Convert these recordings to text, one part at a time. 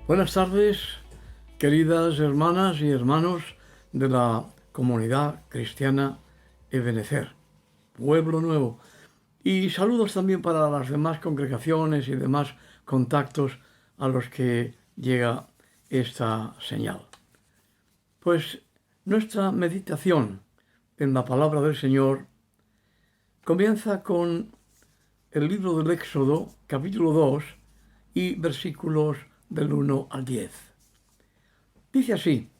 Buenas tardes, queridas hermanas y hermanos de la comunidad cristiana Ebenecer, Pueblo Nuevo. Y saludos también para las demás congregaciones y demás contactos a los que llega esta señal. Pues nuestra meditación en la palabra del Señor comienza con el libro del Éxodo, capítulo 2, y versículos del 1 al 10. Dice así: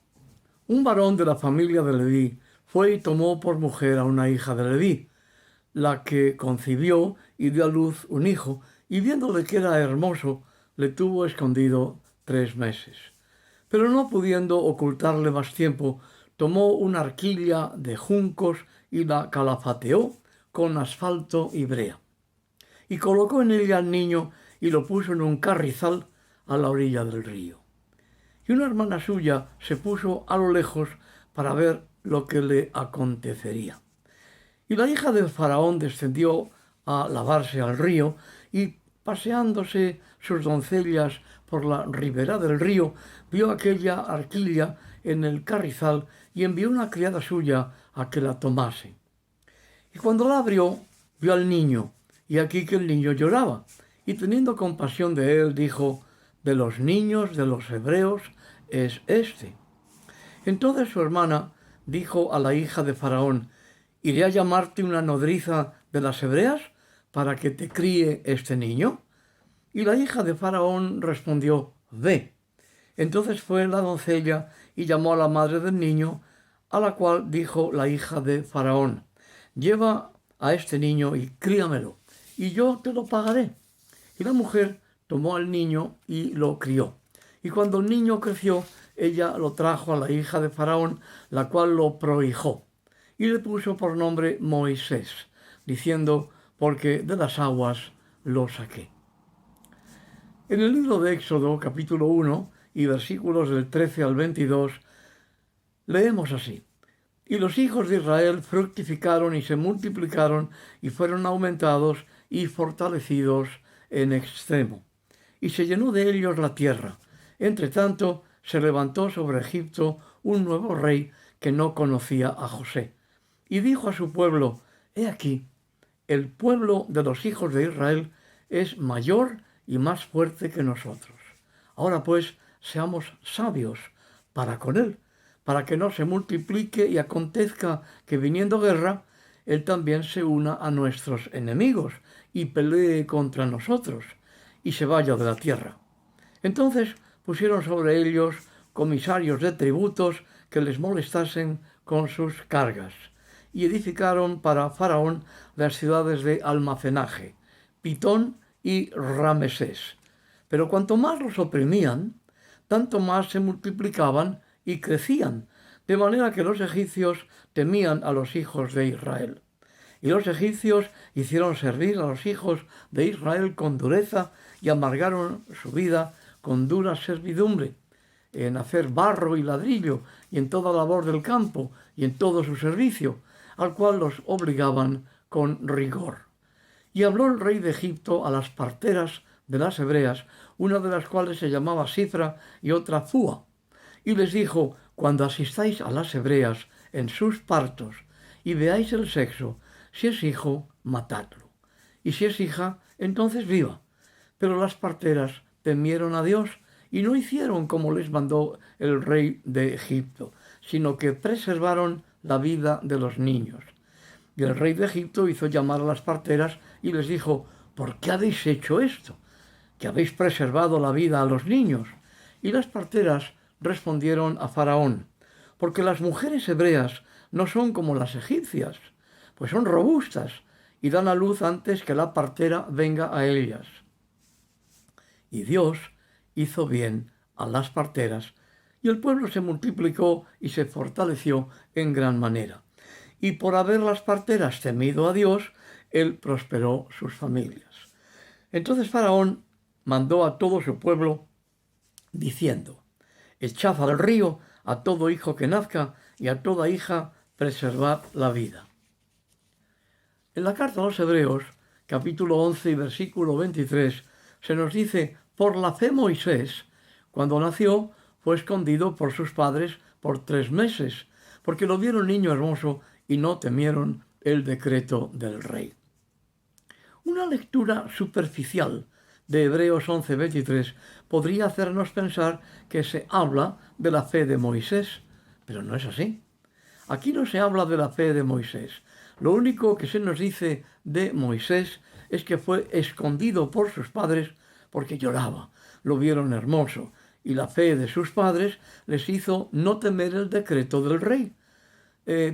un varón de la familia de Leví fue y tomó por mujer a una hija de Leví, la que concibió y dio a luz un hijo, y viéndole que era hermoso, le tuvo escondido 3 meses. Pero no pudiendo ocultarle más tiempo, tomó una arquilla de juncos y la calafateó con asfalto y brea. Y colocó en ella al niño y lo puso en un carrizal a la orilla del río. Y una hermana suya se puso a lo lejos para ver lo que le acontecería. Y la hija de Faraón descendió a lavarse al río, y paseándose sus doncellas por la ribera del río, vio aquella arquilla en el carrizal y envió una criada suya a que la tomase. Y cuando la abrió, vio al niño, y aquí que el niño lloraba. Y teniendo compasión de él, dijo: de los niños de los hebreos es este. Entonces su hermana dijo a la hija de Faraón: ¿iré a llamarte una nodriza de las hebreas para que te críe este niño? Y la hija de Faraón respondió: ve. Entonces fue la doncella y llamó a la madre del niño, a la cual dijo la hija de Faraón: lleva a este niño y críamelo, y yo te lo pagaré. Y la mujer tomó al niño y lo crió. Y cuando el niño creció, ella lo trajo a la hija de Faraón, la cual lo prohijó, y le puso por nombre Moisés, diciendo: porque de las aguas lo saqué. En el libro de Éxodo, capítulo 1, y versículos del 13 al 22, leemos así: y los hijos de Israel fructificaron y se multiplicaron y fueron aumentados y fortalecidos en extremo. Y se llenó de ellos la tierra. Entre tanto, se levantó sobre Egipto un nuevo rey que no conocía a José. Y dijo a su pueblo: he aquí, el pueblo de los hijos de Israel es mayor y más fuerte que nosotros. Ahora pues, seamos sabios para con él, para que no se multiplique y acontezca que viniendo guerra, él también se una a nuestros enemigos y pelee contra nosotros y se vaya de la tierra. Entonces pusieron sobre ellos comisarios de tributos que les molestasen con sus cargas, y edificaron para Faraón las ciudades de almacenaje, Pitón y Ramesés. Pero cuanto más los oprimían, tanto más se multiplicaban y crecían, de manera que los egipcios temían a los hijos de Israel. Y los egipcios hicieron servir a los hijos de Israel con dureza y amargaron su vida con dura servidumbre, en hacer barro y ladrillo, y en toda labor del campo, y en todo su servicio, al cual los obligaban con rigor. Y habló el rey de Egipto a las parteras de las hebreas, una de las cuales se llamaba Sifra y otra Fúa, y les dijo: cuando asistáis a las hebreas en sus partos y veáis el sexo, si es hijo, matadlo, y si es hija, entonces viva. Pero las parteras temieron a Dios y no hicieron como les mandó el rey de Egipto, sino que preservaron la vida de los niños. Y el rey de Egipto hizo llamar a las parteras y les dijo: ¿por qué habéis hecho esto? Que habéis preservado la vida a los niños. Y las parteras respondieron a Faraón: porque las mujeres hebreas no son como las egipcias, pues son robustas y dan a luz antes que la partera venga a ellas. Y Dios hizo bien a las parteras, y el pueblo se multiplicó y se fortaleció en gran manera. Y por haber las parteras temido a Dios, él prosperó sus familias. Entonces Faraón mandó a todo su pueblo, diciendo: echad al río a todo hijo que nazca, y a toda hija preservad la vida. En la carta a los Hebreos, capítulo 11 y versículo 23, se nos dice: por la fe Moisés, Cuando nació, fue escondido por sus padres por 3 meses, porque lo vieron niño hermoso y no temieron el decreto del rey. Una lectura superficial de Hebreos 11:23 podría hacernos pensar que se habla de la fe de Moisés, pero no es así. Aquí no se habla de la fe de Moisés. Lo único que se nos dice de Moisés es que fue escondido por sus padres porque lloraba. Lo vieron hermoso y la fe de sus padres les hizo no temer el decreto del rey,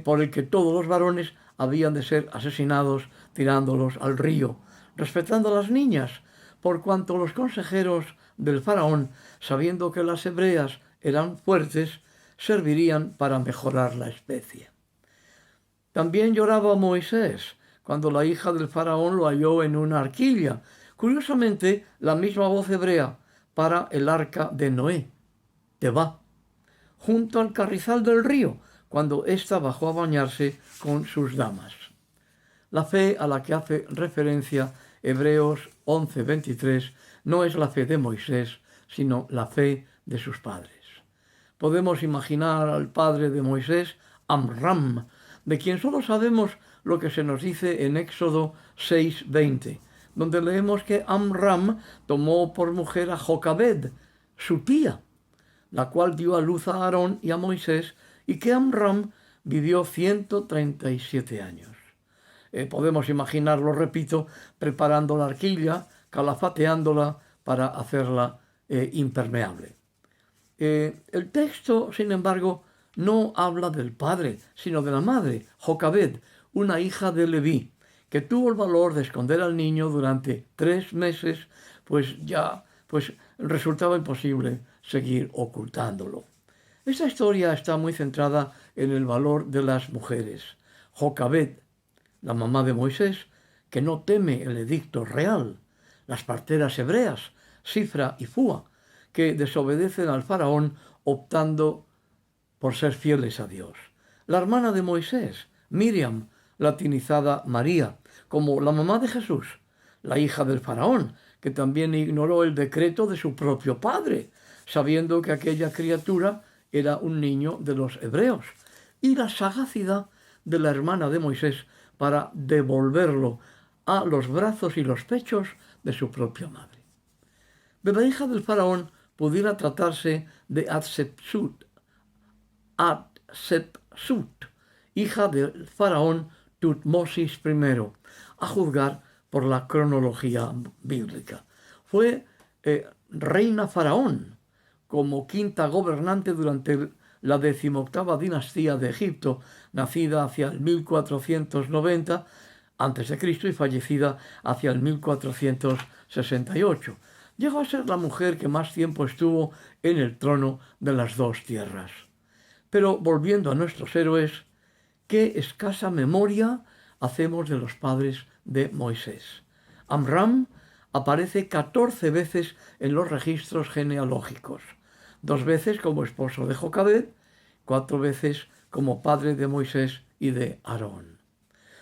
por el que todos los varones habían de ser asesinados tirándolos al río, respetando a las niñas, por cuanto los consejeros del faraón, sabiendo que las hebreas eran fuertes, servirían para mejorar la especie. También lloraba Moisés cuando la hija del faraón lo halló en una arquilla, curiosamente la misma voz hebrea para el arca de Noé, Tebá, junto al carrizal del río, cuando ésta bajó a bañarse con sus damas. La fe a la que hace referencia Hebreos 11:23 no es la fe de Moisés, sino la fe de sus padres. Podemos imaginar al padre de Moisés, Amram, de quien solo sabemos lo que se nos dice en Éxodo 6:20, donde leemos que Amram tomó por mujer a Jocabed, su tía, la cual dio a luz a Aarón y a Moisés, y que Amram vivió 137 años. Podemos imaginarlo, repito, preparando la arquilla, calafateándola para hacerla impermeable. El texto, sin embargo, no habla del padre, sino de la madre, Jocabed, una hija de Leví, que tuvo el valor de esconder al niño durante 3 meses, pues resultaba imposible seguir ocultándolo. Esta historia está muy centrada en el valor de las mujeres. Jocabed, la mamá de Moisés, que no teme el edicto real. Las parteras hebreas, Sifra y Fúa, que desobedecen al faraón optando por ser fieles a Dios. La hermana de Moisés, Miriam, latinizada María, como la mamá de Jesús, la hija del faraón, que también ignoró el decreto de su propio padre, sabiendo que aquella criatura era un niño de los hebreos, y la sagacidad de la hermana de Moisés para devolverlo a los brazos y los pechos de su propia madre. De la hija del faraón pudiera tratarse de Hatshepsut, hija del faraón Tutmosis I, a juzgar por la cronología bíblica. Fue reina faraón, como quinta gobernante durante la 18ª dinastía de Egipto, nacida hacia el 1490 a.C. y fallecida hacia el 1468. Llegó a ser la mujer que más tiempo estuvo en el trono de las 2 tierras. Pero volviendo a nuestros héroes, qué escasa memoria hacemos de los padres de Moisés. Amram aparece 14 veces en los registros genealógicos, 2 veces como esposo de Jocabed, 4 veces como padre de Moisés y de Aarón.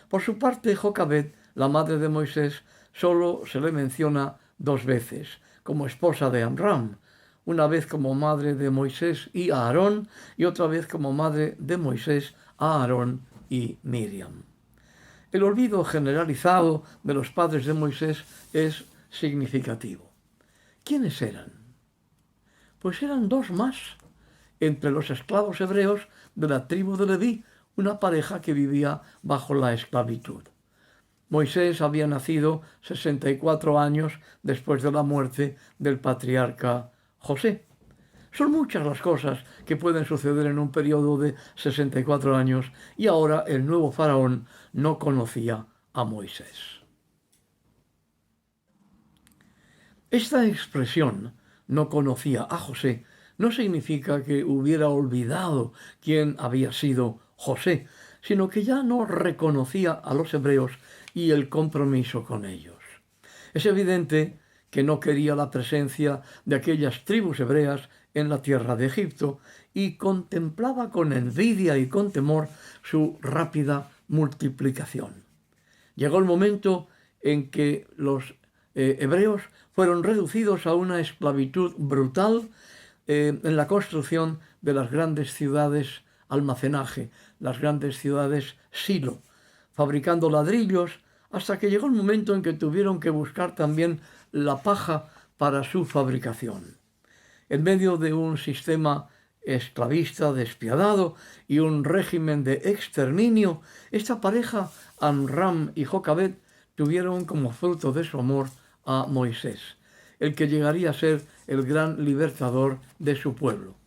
Por su parte, Jocabed, la madre de Moisés, solo se le menciona 2 veces, como esposa de Amram, una vez como madre de Moisés y Aarón, y otra vez como madre de Moisés a Aarón y Miriam. El olvido generalizado de los padres de Moisés es significativo. ¿Quiénes eran? Pues eran 2 más, entre los esclavos hebreos de la tribu de Leví, una pareja que vivía bajo la esclavitud. Moisés había nacido 64 años después de la muerte del patriarca José. Son muchas las cosas que pueden suceder en un periodo de 64 años y ahora el nuevo faraón no conocía a Moisés. Esta expresión, no conocía a José, no significa que hubiera olvidado quién había sido José, sino que ya no reconocía a los hebreos y el compromiso con ellos. Es evidente que no quería la presencia de aquellas tribus hebreas en la tierra de Egipto y contemplaba con envidia y con temor su rápida multiplicación. Llegó el momento en que los hebreos fueron reducidos a una esclavitud brutal en la construcción de las grandes ciudades almacenaje, las grandes ciudades silo, fabricando ladrillos, hasta que llegó el momento en que tuvieron que buscar también la paja para su fabricación. En medio de un sistema esclavista despiadado y un régimen de exterminio, esta pareja, Amram y Jocabed, tuvieron como fruto de su amor a Moisés, el que llegaría a ser el gran libertador de su pueblo.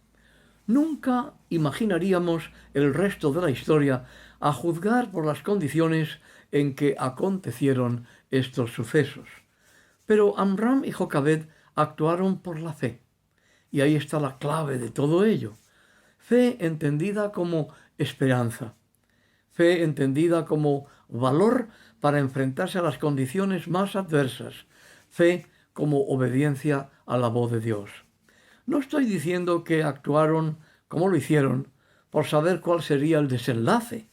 Nunca imaginaríamos el resto de la historia a juzgar por las condiciones en que acontecieron estos sucesos. Pero Amram y Jocabed actuaron por la fe. Y ahí está la clave de todo ello. Fe entendida como esperanza. Fe entendida como valor para enfrentarse a las condiciones más adversas. Fe como obediencia a la voz de Dios. No estoy diciendo que actuaron como lo hicieron por saber cuál sería el desenlace,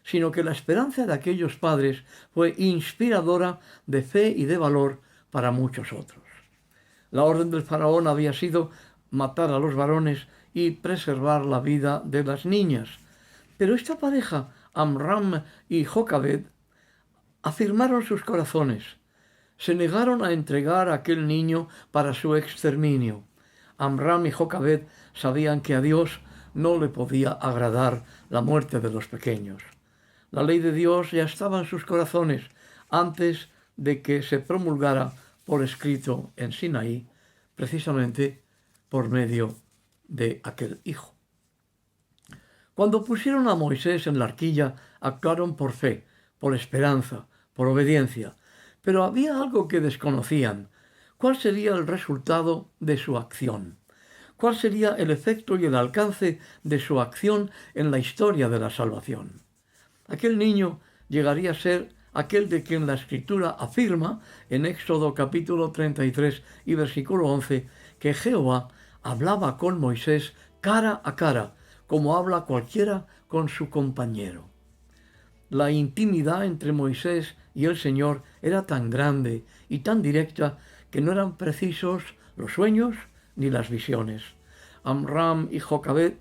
sino que la esperanza de aquellos padres fue inspiradora de fe y de valor para muchos otros. La orden del faraón había sido matar a los varones y preservar la vida de las niñas. Pero esta pareja, Amram y Jocabed, afirmaron sus corazones. Se negaron a entregar a aquel niño para su exterminio. Amram y Jocabed sabían que a Dios no le podía agradar la muerte de los pequeños. La ley de Dios ya estaba en sus corazones antes de que se promulgara por escrito en Sinaí, precisamente por medio de aquel hijo. Cuando pusieron a Moisés en la arquilla, actuaron por fe, por esperanza, por obediencia, pero había algo que desconocían. ¿Cuál sería el resultado de su acción? ¿Cuál sería el efecto y el alcance de su acción en la historia de la salvación? Aquel niño llegaría a ser aquel de quien la Escritura afirma en Éxodo capítulo 33 y versículo 11 que Jehová hablaba con Moisés cara a cara, como habla cualquiera con su compañero. La intimidad entre Moisés y el Señor era tan grande y tan directa que no eran precisos los sueños ni las visiones. Amram y Jocabed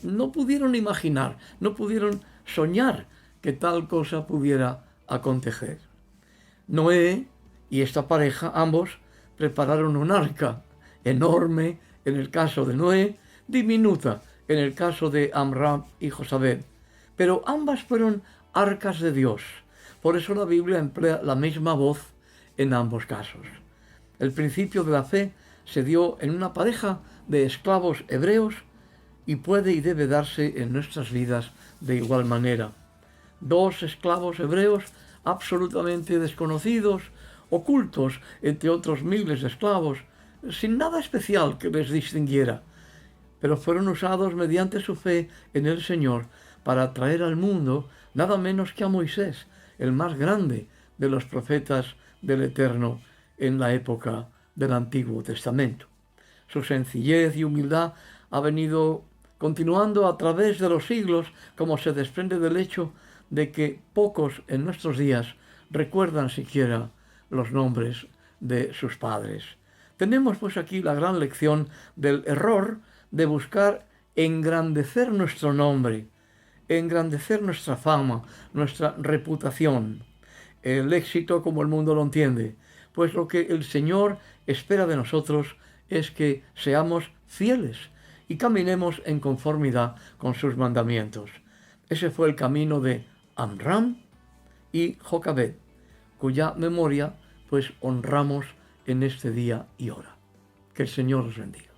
no pudieron imaginar, no pudieron soñar que tal cosa pudiera acontecer. Noé y esta pareja, ambos, prepararon un arca enorme en el caso de Noé, diminuta en el caso de Amram y Jocabed, pero ambas fueron arcas de Dios. Por eso la Biblia emplea la misma voz en ambos casos. El principio de la fe se dio en una pareja de esclavos hebreos y puede y debe darse en nuestras vidas de igual manera. Dos esclavos hebreos absolutamente desconocidos, ocultos entre otros miles de esclavos, sin nada especial que les distinguiera, pero fueron usados mediante su fe en el Señor para traer al mundo nada menos que a Moisés, el más grande de los profetas del Eterno en la época del Antiguo Testamento. Su sencillez y humildad ha venido continuando a través de los siglos, como se desprende del hecho de que pocos en nuestros días recuerdan siquiera los nombres de sus padres. Tenemos pues aquí la gran lección del error de buscar engrandecer nuestro nombre, engrandecer nuestra fama, nuestra reputación, el éxito como el mundo lo entiende, pues lo que el Señor espera de nosotros es que seamos fieles y caminemos en conformidad con sus mandamientos. Ese fue el camino de Amram y Jocabed, cuya memoria pues honramos en este día y hora. Que el Señor los bendiga.